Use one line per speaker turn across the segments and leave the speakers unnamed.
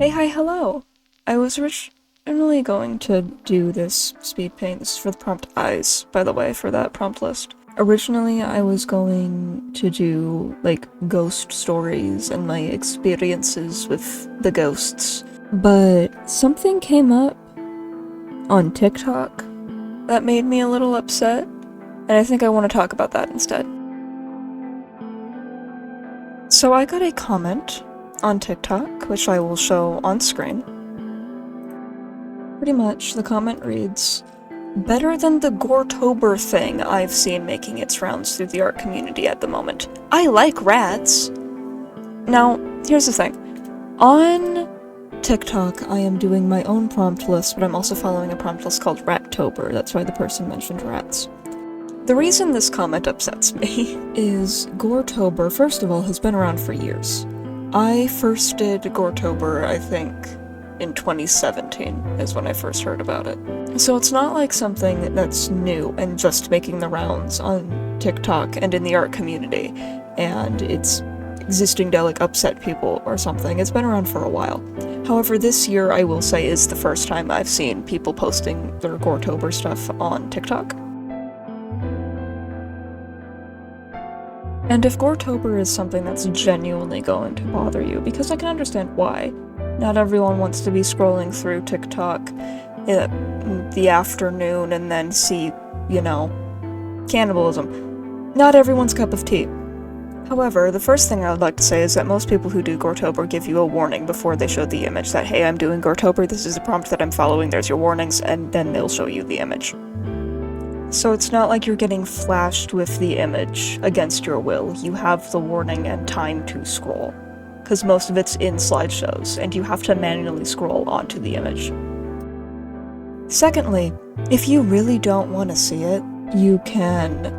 Hey, hi, hello! I was originally going to do this speed paint. This is for the prompt eyes, by the way, for that prompt list. Originally, I was going to do, like, ghost stories and my experiences with the ghosts. But something came up on TikTok that made me a little upset, and I think I want to talk about that instead. So I got a comment on TikTok, which I will show on screen. Pretty much, the comment reads, "Better than the Goretober thing I've seen making its rounds through the art community at the moment. I like rats." Now, here's the thing. On TikTok, I am doing my own prompt list, but I'm also following a prompt list called Rattober. That's why the person mentioned rats. The reason this comment upsets me is Goretober, first of all, has been around for years. I first did Goretober, I think, in 2017 is when I first heard about it. So it's not like something that's new and just making the rounds on TikTok and in the art community, and it's existing to like upset people or something. It's been around for a while. However, this year I will say is the first time I've seen people posting their Goretober stuff on TikTok. And if Goretober is something that's genuinely going to bother you, because I can understand why. Not everyone wants to be scrolling through TikTok in the afternoon and then see, cannibalism. Not everyone's cup of tea. However, the first thing I would like to say is that most people who do Goretober give you a warning before they show the image that, hey, I'm doing Goretober, this is the prompt that I'm following, there's your warnings, and then they'll show you the image. So it's not like you're getting flashed with the image against your will. You have the warning and time to scroll, because most of it's in slideshows, and you have to manually scroll onto the image. Secondly, if you really don't want to see it, you can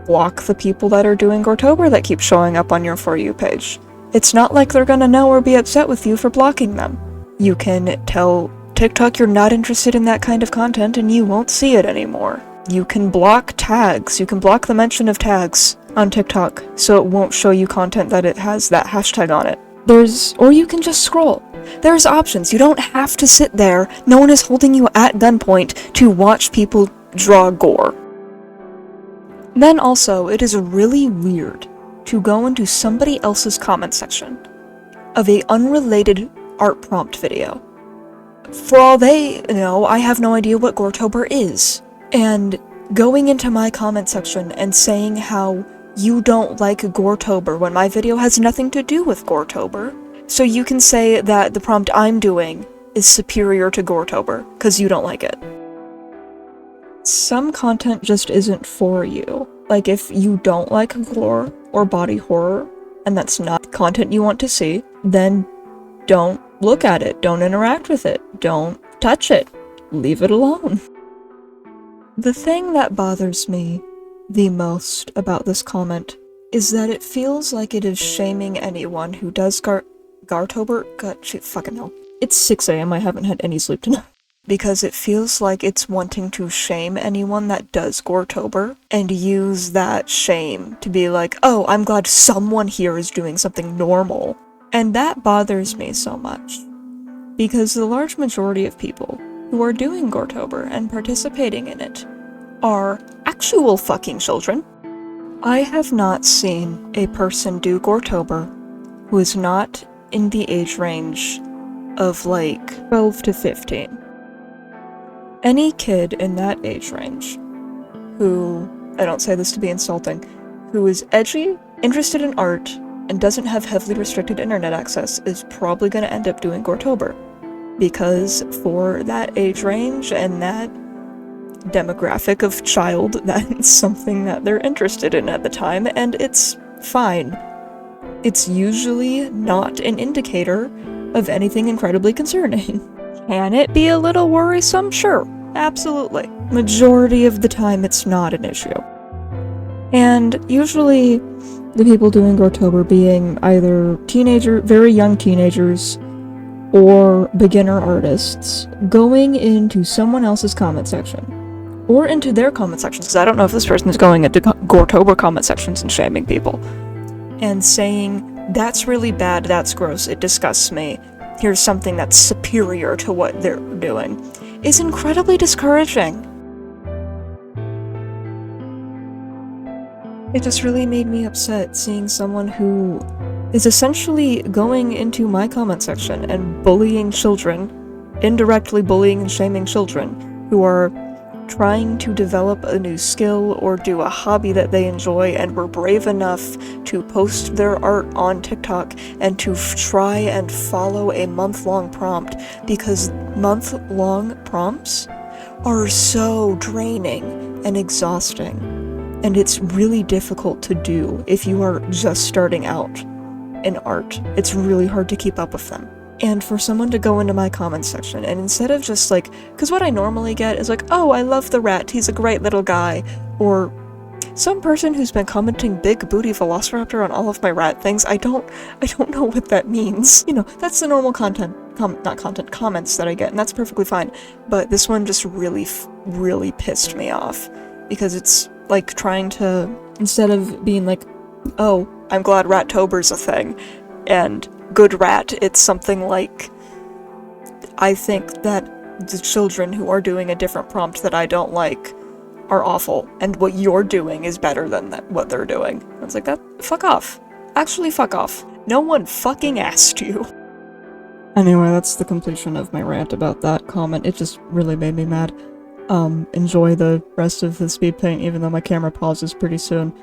block the people that are doing Goretober that keep showing up on your For You page. It's not like they're gonna know or be upset with you for blocking them. You can tell TikTok you're not interested in that kind of content and you won't see it anymore. You can block tags. You can block the mention of tags on TikTok, so it won't show you content that it has that hashtag on it. Or you can just scroll. There's options. You don't have to sit there. No one is holding you at gunpoint to watch people draw gore. Then also, it is really weird to go into somebody else's comment section of a unrelated art prompt video. For all they know, I have no idea what Goretober is. And going into my comment section and saying how you don't like Goretober when my video has nothing to do with Goretober, so you can say that the prompt I'm doing is superior to Goretober because you don't like it. Some content just isn't for you. Like if you don't like gore or body horror, and that's not content you want to see, then don't look at it, don't interact with it, don't touch it, leave it alone. The thing that bothers me the most about this comment is that it feels like it is shaming anyone who does Goretober. God, shit, fucking hell. It's 6 a.m. I haven't had any sleep tonight. Because it feels like it's wanting to shame anyone that does Goretober and use that shame to be like, oh, I'm glad someone here is doing something normal. And that bothers me so much. Because the large majority of people who are doing Goretober and participating in it are actual fucking children. I have not seen a person do Goretober who is not in the age range of like 12 to 15. Any kid in that age range who, I don't say this to be insulting, who is edgy, interested in art, and doesn't have heavily restricted internet access is probably going to end up doing Goretober. Because for that age range and that demographic of child, that's something that they're interested in at the time, and it's fine. It's usually not an indicator of anything incredibly concerning. Can it be a little worrisome? Sure, absolutely. Majority of the time it's not an issue. And usually the people doing Goretober being either very young teenagers, or beginner artists going into someone else's comment section, or into their comment sections, because I don't know if this person is going into Goretober comment sections and shaming people, and saying, that's really bad, that's gross, it disgusts me, here's something that's superior to what they're doing, is incredibly discouraging. It just really made me upset seeing someone who is essentially going into my comment section and bullying children, indirectly bullying and shaming children who are trying to develop a new skill or do a hobby that they enjoy and were brave enough to post their art on TikTok and to try and follow a month-long prompt, because month-long prompts are so draining and exhausting, and it's really difficult to do if you are just starting out in art. It's really hard to keep up with them. And for someone to go into my comments section and instead of just like, because what I normally get is like, oh, I love the rat, he's a great little guy, or some person who's been commenting big booty velociraptor on all of my rat things, I don't know what that means. You know, that's the normal comments that I get, and that's perfectly fine. But this one just really pissed me off, because it's like trying to, instead of being like, oh, I'm glad Rat-tober's a thing, and good rat, it's something like, I think that the children who are doing a different prompt that I don't like are awful, and what you're doing is better than what they're doing. It's like, that, fuck off. Actually, fuck off. No one fucking asked you. Anyway, that's the completion of my rant about that comment. It just really made me mad. Enjoy the rest of the speed paint, even though my camera pauses pretty soon.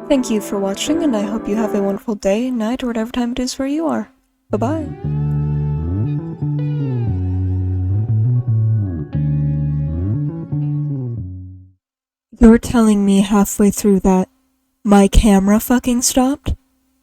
Thank you for watching, and I hope you have a wonderful day, night, or whatever time it is where you are. Bye-bye. You're telling me halfway through that my camera fucking stopped?